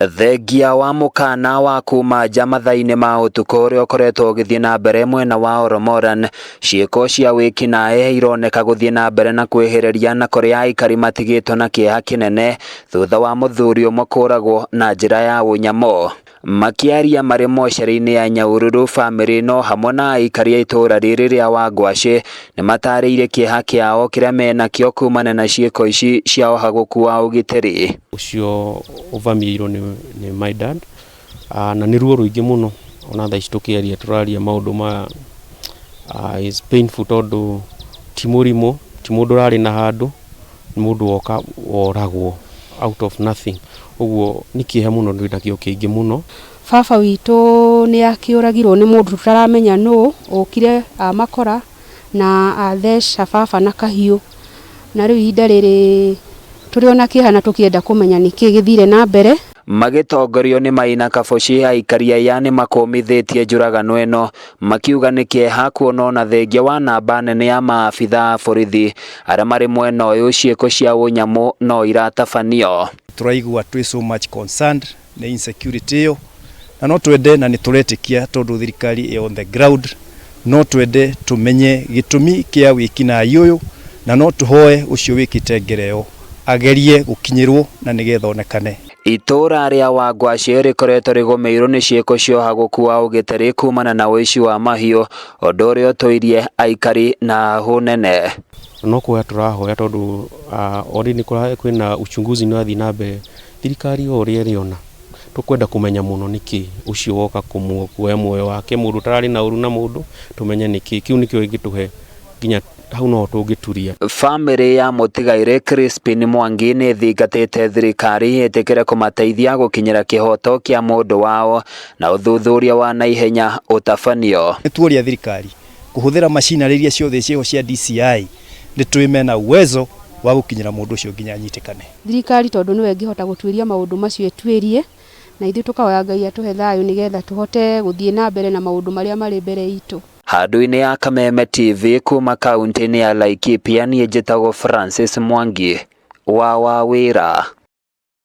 Thengia wa mukana wa kuma jamathaine ma utuku uria ukoretwo ugithie na mbere mwena wa Oromoran, ciiko cia wikinae ironeka guthie na mbere na kwihiriria na kuria aikari matigitwo na kieha kinene thutha wa muthuri umwe kuragwo na njira ya unyamo. Makiaria mari mochari-ini ya Nyahururu, family no hamwe na aikari a itura riri ria Wangaci ni matariire kieha kiao kiria mena kio kumana na ciiko ici cia uhaguku wa ugitiri. Ucio uvamiirwo ni my dad na ni ruo ruingi muno ona tha istukiaria turaria maundu ma is painful tondu ti murimo ti mundu rari na handu ni mundu woka woragwo out of nothing. Uguo ni kieha muno ndina kio kiingi muno. Baba witu ni akiuragirwo ni mundu tutaramenya no okire amakora na athesha baba na kahiu, na riu ihinda riri turiona kihana tukienda kumenya niki githire na mbere. Magitongorio ni Maina Kaboci, aikari aya ni makomithitie njuragano eno makiuga ni kieha kuona na thengia wa namba nene ya maabitha a borithi aria mari mwena uyu ciiko cia unyamu no iratabanio. Turaigua twi so much concerned na insecurity iyo na no twende na ni turetikia tondu thirikari on the ground no twende tumenye gitumi kia wikina yuyu na no tuhoe ucio wikite ngereo agerie gukinyirwo na nigetha onekane. Itura ria Wangaci rikoretwo rigomeirwo ni ciiko cia uhaguku wa ugitiri kumana na wici wa mahiu, undu uria utuirie aikari na hunene. No kuya turahoya tondu ori ni kwina uchunguzi ni wathi na mbere thirikari ori eriona tukwenda kumenya muno niki ucio woka kumwe moyo wake mundu tarari na uru na mundu tumenye niki kiu nikio gituhe ginya hau no tungituria. Family ya mutigaire Crispin Mwangi ni thingatite thirikari itikire kumateithia gukinyira kihoto kia mundu wao na uthuthuria wa naihenya utabanio. Tuoria thirikari kuhuthira machinery iria ciothe cio cia DCI ni twimena uwezo wa gukinyira mundu ucio ginya nyitikane. Thirikari tondu niwe ngihota gutwiria maundu macio etwirie na ithu tukaoya Ngai atuhe thayu nigetha tuhote guthie na mbere na maundu maria mari mbere itu. Handu-ini ya Kameme TV kuma kaunti-ini ya Laikipia, ni njitagwo Francis Mwangi wa Wawira.